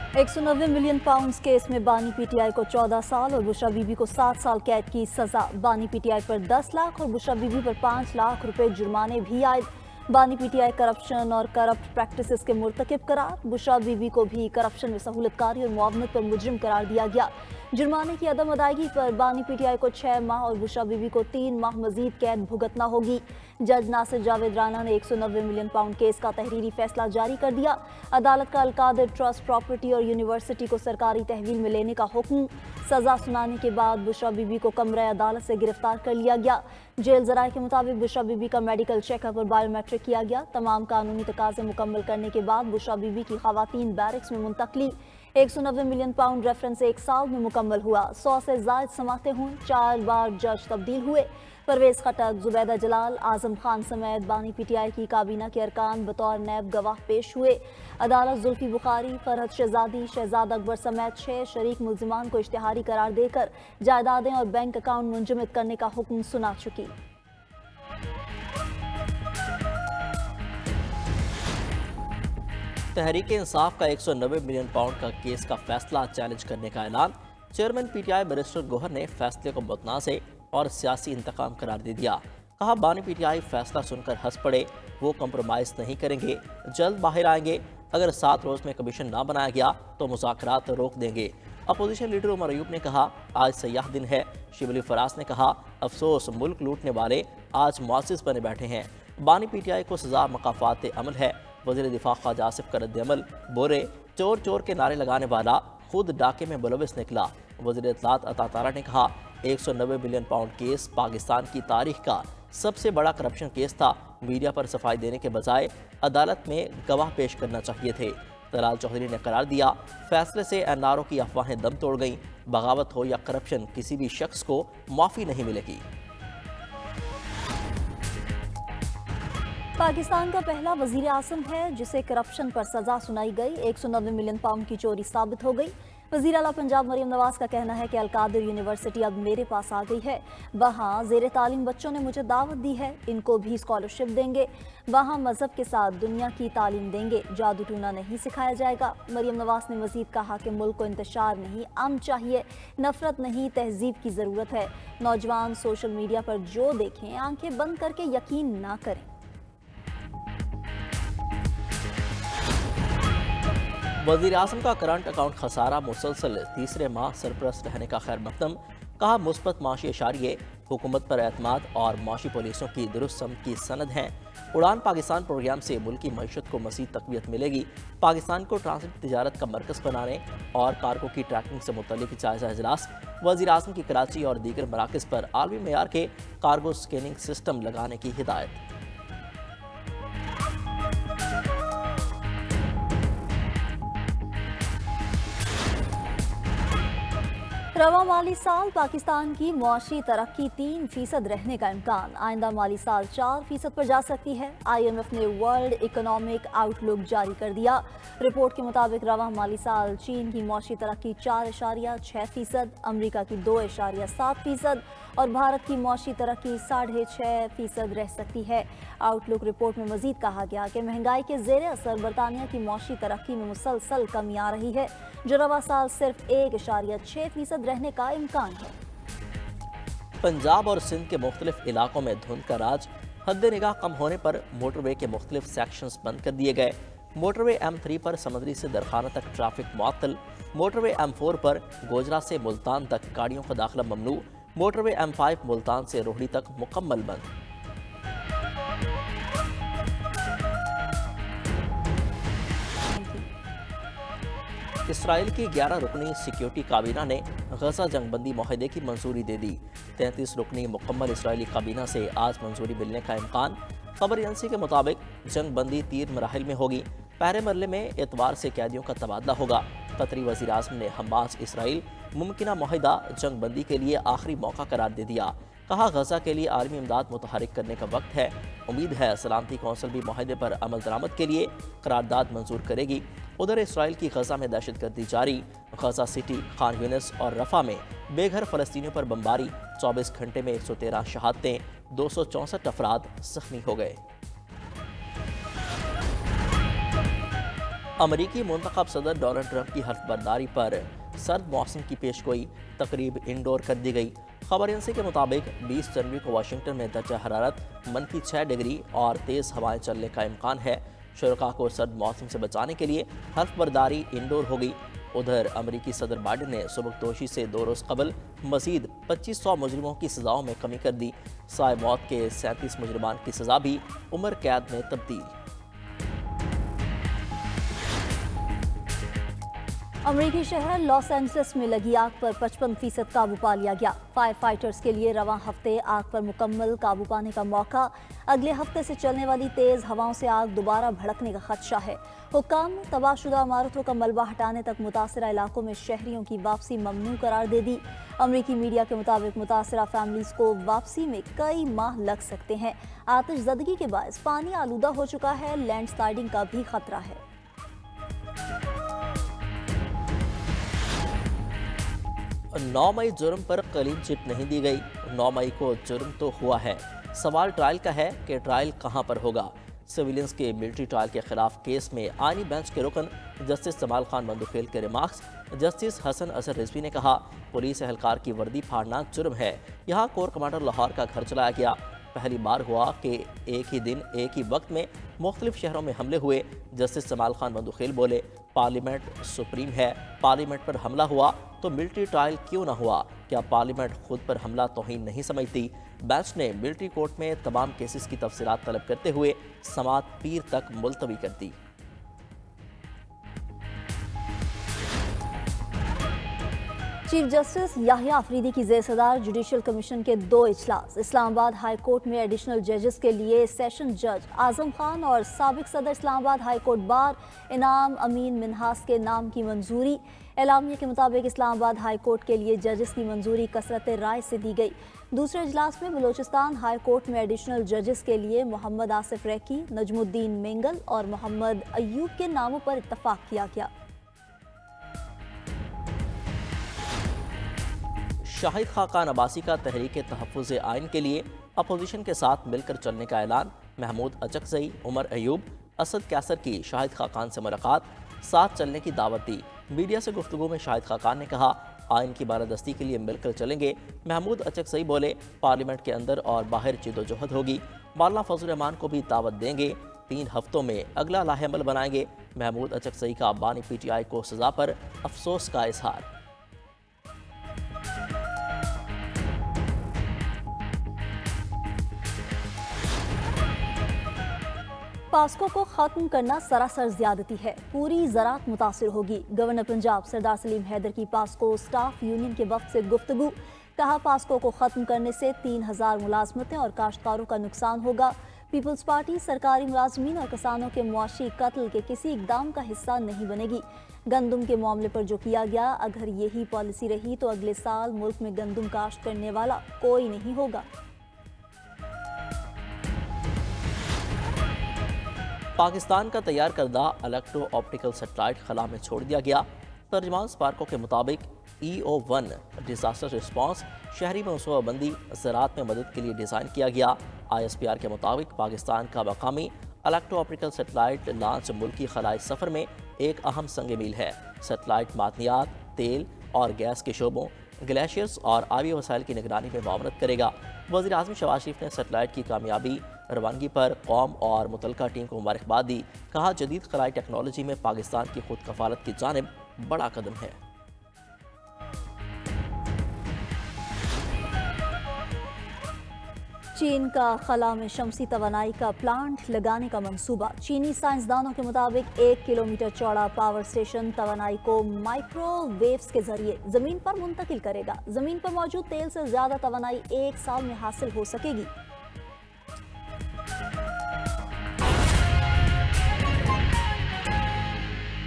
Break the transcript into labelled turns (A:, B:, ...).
A: 190 million pounds case में बानी PTI को 14 साल और बुशरा बीबी को 7 साल कैद की सजा। बानी पीटीआई पर 10 लाख और बुशरा बीबी पर 5 लाख रुपए जुर्माने भी आए। बानी पीटीआई करप्शन और करप्ट प्रैक्टिसेस के मुर्तकिब करार। बुशरा बीबी को भी करप्शन में सहूलतकारी और मुआवनत पर मुजरिम करार दिया गया। जुर्माने की अदम अदायगी पर बानी पीटीआई को 6 माह और बुशरा बीबी को 3 माह मजीद कैद भुगतना होगी। जज नासिर जावेद राना ने 190 मिलियन पाउंड केस का तहरीरी फैसला जारी कर दिया। अदालत का अलकादिर ट्रस्ट प्रॉपर्टी और यूनिवर्सिटी को सरकारी तहवील में लेने का हुक्म। सजा सुनाने के बाद बुशरा बीबी को कमरे अदालत से गिरफ्तार कर लिया गया। जेल जराये के मुताबिक बुशरा बीबी का मेडिकल चेकअप और बायोमेट्रिक किया गया। तमाम कानूनी तकाजे मुकम्मल करने के बाद बुशरा बीबी की खवातीन बैरिक्स में मुंतकली। 190 मिलियन पाउंड रेफरेंस 1 साल में मुकम्मल हुआ। 100 से जायद समातें हुई। 4 बार जज तब्दील हुए। परवेज खटक, जुबैदा जलाल, आजम खान समेत बानी पीटीआई की काबीना के अरकान बतौर नैब गवाह पेश हुए। अदालत जुल्फी बुखारी, फरहत शहजादी, शहजाद अकबर समेत 6 शरीक मुल्जिमान को इश्तिहारी करार देकर जायदादें और बैंक अकाउंट मुंजमद करने का हुक्म सुना चुकी।
B: तहरीक इंसाफ का 190 मिलियन पाउंड का केस का फैसला चैलेंज करने का ऐलान। चेयरमैन पीटीआई बैरिस्टर गोहर ने फैसले को मुतनाज़ और सियासी इंतकाम करार दे दिया। कहा, बानी पीटीआई फैसला सुनकर हंस पड़े, वो कंप्रोमाइज़ नहीं करेंगे, जल्द बाहर आएंगे। अगर 7 रोज़ में कमीशन ना बनाया गया तो मुज़ाकरात रोक देंगे। अपोजिशन लीडर उमर अयूब ने कहा, आज सयाह दिन है। शिबली फराज ने कहा, अफसोस मुल्क लूटने वाले आज मुआसिस बने बैठे हैं। बानी पीटीआई को सजा मकाफात अमल है। वज़ीर दिफा ख्वाजा आसिफ का रद्द-ए-अमल। बोरे, चोर चोर के नारे लगाने वाला खुद डाके में मुलविस निकला। वज़ीर इत्तलात अता तारा ने कहा, 190 मिलियन पाउंड केस पाकिस्तान की तारीख का सबसे बड़ा करप्शन केस था। मीडिया पर सफाई देने के बजाय अदालत में गवाह पेश करना चाहिए थे। तलाल चौधरी ने करार दिया, फैसले से एनआरओ की अफवाहें दम तोड़ गईं। बगावत हो या करप्शन, किसी भी शख्स को माफ़ी नहीं मिलेगी।
A: पाकिस्तान का पहला वजीर आज़म है जिसे करप्शन पर सजा सुनाई गई। 190 मिलियन पाउंड की चोरी साबित हो गई। वज़ीर आला पंजाब मरियम नवाज का कहना है कि अलकादिर यूनिवर्सिटी अब मेरे पास आ गई है। वहाँ ज़ेर तालीम बच्चों ने मुझे दावत दी है, इनको भी स्कॉलरशिप देंगे। वहाँ मजहब के साथ दुनिया की तालीम देंगे, जादू टूना नहीं सिखाया जाएगा। मरियम नवाज ने मजीद कहा कि मुल्क को इंतशार नहीं, अमन चाहिए, नफरत नहीं, तहजीब की ज़रूरत है। नौजवान सोशल मीडिया पर जो देखें आंखें बंद करके यकीन ना करें।
B: वज़ीर आज़म का करंट अकाउंट खसारा मुसलसल तीसरे माह सरपरस्त रहने का खैर मकदम। कहा, मुस्बत माशी इशारिये हुकूमत पर एतमाद और माशी पॉलिसियों की दुरुस्त समत की सनद हैं। उड़ान पाकिस्तान प्रोग्राम से मुल्क की मईशत को मज़ीद तक़वियत मिलेगी। पाकिस्तान को ट्रांसपोर्ट तिजारत का मरकज़ बनाने और कार्गो की ट्रैकिंग से मुतल्लिक़ जायज़ा इजलास। वज़ीर आज़म की कराची और दीगर मराकज़ पर आलमी मेयार के कार्गो स्कैनिंग सिस्टम लगाने की हिदायत।
A: रवा माली साल पाकिस्तान की मुआशी तरक्की 3% रहने का इम्कान। आइंदा माली साल 4% पर जा सकती है। IMF ने वर्ल्ड इकोनॉमिक आउटलुक जारी कर दिया। रिपोर्ट के मुताबिक रवा माली साल चीन की मुआशी तरक्की 4.6%, अमरीका की 2.7% और भारत की मुआशी तरक्की 6.5% रह सकती है। आउटलुक रिपोर्ट में मजीद कहा गया कि महंगाई के ज़ेर असर बरतानिया की मुआशी तरक्की में मुसलसल कमी आ रही है, जो रवा साल सिर्फ 1.6% रहने का इम्कान है।
B: पंजाब और सिंध के मुख्तलिफ इलाकों में धुंध का राज। हद निगाह कम होने पर मोटरवे के मुख्तलिफ सेक्शंस बंद कर दिए गए। मोटरवे M3 पर समंदरी से दरखाना तक ट्रैफिक मुअत्तल। मोटरवे M4 पर गोजरा से मुल्तान तक गाड़ियों का दाखिला ममनू। मोटरवे M5 मुल्तान से रोहड़ी तक मुकम्मल बंद। इसराइल की 11 रुकनी सिक्योरिटी काबीना ने गजा जंगबंदी माहदे की मंजूरी दे दी। 33 रुकनी मुकम्मल इसराइली काबीना से आज मंजूरी मिलने का इम्कान। खबर एजेंसी के मुताबिक जंगबंदी 3 मराहिल में होगी। पहले मरले में एतवार से कैदियों का तबादला होगा। कतरी वज़ीर आज़म ने हमास इसराइल मुमकिना माहिदा जंगबंदी के लिए आखिरी मौका करार दे दिया। कहा, गजा के लिए आलमी इमदाद मुतहरिक करने का वक्त है। उम्मीद है सलामती कौंसिल भी माहिदे पर अमल दरामद के लिए करारदाद मंजूर करेगी। उधर इसराइल की गजा में दहशतगर्दी जारी। गजा सिटी, खान यूनिस और रफा में बेघर फ़लस्तीनियों पर बमबारी। 24 घंटे में 113 शहादतें, 264 अफराद जख्मी हो गए। अमरीकी मुंतखब सदर डोनाल्ड ट्रंप की हल्फ बर्दारी पर सर्द मौसम की पेशगोई तकरीब इंडोर कर दी गई। खबर एजेंसी के मुताबिक 20 जनवरी को वाशिंगटन में दर्जा हरारत -6 डिग्री और तेज़ हवाएं चलने का इम्कान है। शुरका को सर्द मौसम से बचाने के लिए हल्फ बर्दारी इंडोर होगी। उधर अमरीकी सदर बाइडेन ने सबकदोशी से 2 रोज़ कबल मजीद 2500 मुजरिमों की सज़ाओं में कमी कर दी। साए मौत के 37 मुजरिमान की सज़ा भी उम्र कैद में तब्दील।
A: अमरीकी शहर लॉस एंजलिस में लगी आग पर 55% काबू पा लिया गया। फायर फाइटर्स के लिए रवां हफ्ते आग पर मुकम्मल काबू पाने का मौका। अगले हफ्ते से चलने वाली तेज हवाओं से आग दोबारा भड़कने का खदशा है। हुक्काम ने तबाहशुदा इमारतों का मलबा हटाने तक मुतासरा इलाकों में शहरियों की वापसी ममनू करार दे दी। अमरीकी मीडिया के मुताबिक मुतासरा फैमिलीज को वापसी में कई माह लग सकते हैं। आतिशज़दगी के बायस पानी आलूदा हो चुका है। लैंडस्लाइडिंग का भी खतरा है।
B: 9 मई जुर्म पर क्लीन चिट नहीं दी गई। 9 मई को जुर्म तो हुआ है, सवाल ट्रायल का है कि ट्रायल कहां पर होगा। सिविलियंस के मिलिट्री ट्रायल के खिलाफ केस में आईनी बेंच के रुकन जस्टिस जमाल खान मंदुखेल के रिमार्क्स। जस्टिस हसन असर रिजवी ने कहा, पुलिस एहलकार की वर्दी फाड़ना जुर्म है। यहाँ कोर कमांडर लाहौर का घर चलाया गया। पहली बार हुआ कि एक ही दिन एक ही वक्त में मुख्तलिफ शहरों में हमले हुए। जस्टिस जमाल खान मंदुखेल बोले, पार्लियामेंट सुप्रीम है, पार्लियामेंट पर हमला हुआ तो मिलिट्री ट्रायल क्यों ना हुआ? क्या पार्लियामेंट खुद पर हमला तौहीन नहीं समझती? बेंच ने मिलिट्री कोर्ट में तमाम केसेस की तफसीलात तलब करते हुए समाअत पीर तक मुलतवी कर दी।
A: चीफ जस्टिस याहिया अफरीदी की ज़ेर सदार जुडिशल कमीशन के 2 इजलास। इस्लामाबाद हाई कोर्ट में एडिशनल जजेस के लिए सेशन जज आजम खान और साबिक सदर इस्लामाबाद हाई कोर्ट बार इनाम अमीन मिन्हास के नाम की मंजूरी। एलामिया के मुताबिक इस्लामाबाद हाई कोर्ट के लिए जजेस की मंजूरी कसरत राय से दी गई। दूसरे इजलास में बलोचिस्तान हाई कोर्ट में एडिशनल जजेस के लिए मोहम्मद आसिफ रैकी, नजमुद्दीन मेंगल और मोहम्मद अयूब के नामों पर इत्तफाक किया गया।
B: शाहिद खाकान अब्बासी का तहरीक तहफ़्फ़ुज़ आइन के लिए अपोजिशन के साथ मिलकर चलने का ऐलान। महमूद अचकज़ई, उमर अयूब, असद कैसर की शाहिद खाकान से मुलाकात, साथ चलने की दावत दी। मीडिया से गुफ्तगू में शाहिद खाकान ने कहा, आइन की बारादस्ती के लिए मिलकर चलेंगे। महमूद अचकज़ई बोले, पार्लियामेंट के अंदर और बाहर जिद्दोजहद होगी। मौलाना फजल रहमान को भी दावत देंगे। 3 हफ्तों में अगला लाहेअमल बनाएंगे। महमूद अचकज़ई का बानी PTI को सज़ा पर अफसोस का इजहार।
A: पास्को को खत्म करना सरासर ज्यादती है, पूरी ज़राअत मुतासिर होगी। गवर्नर पंजाब सरदार सलीम हैदर की पास्को स्टाफ यूनियन के वफ्द से गुफ्तगू। कहा, पास्को को खत्म करने से 3000 मुलाजमतें और काश्तकारों का नुकसान होगा। पीपल्स पार्टी सरकारी मुलाजमीन और किसानों के मुआशी कत्ल के किसी इकदाम का हिस्सा नहीं बनेगी। गंदम के मामले पर जो किया गया, अगर यही पॉलिसी रही तो अगले साल मुल्क में गंदम काश्त करने वाला कोई नहीं होगा।
B: पाकिस्तान का तैयार करदा इलेक्ट्रो ऑप्टिकल सैटेलाइट खला में छोड़ दिया गया। तर्जमान स्पार्को के मुताबिक EO-1 डिजास्टर रिस्पांस शहरी मनसूबाबंदी ज़राअत में मदद के लिए डिज़ाइन किया गया। ISPR के मुताबिक पाकिस्तान का मकामी इलेक्ट्रो ऑप्टिकल सैटेलाइट लॉन्च मुल्की खलाई सफ़र में एक अहम संग मील है। सैटेलाइट मादनियात, तेल और गैस के शोबों, ग्लेशियर्स और आबी वसाइल की निगरानी में मामलत करेगा। वज़ीर आज़म शहबाज शरीफ ने सैटेलाइट की कामयाबी रवानगी पर कौम और मुतलका टीम को मुबारकबाद दी। कहा, जदीद खलाई टेक्नोलॉजी में पाकिस्तान की खुद कफालत की जानिब बड़ा कदम है।
A: चीन का खला में शमसी तवानाई का प्लांट लगाने का मंसूबा। चीनी साइंसदानों के मुताबिक 1 किलोमीटर चौड़ा पावर स्टेशन तवानाई को माइक्रोवेव्स के जरिए जमीन पर मुंतकिल करेगा। जमीन पर मौजूद तेल से ज्यादा तवानाई 1 साल में हासिल हो सकेगी।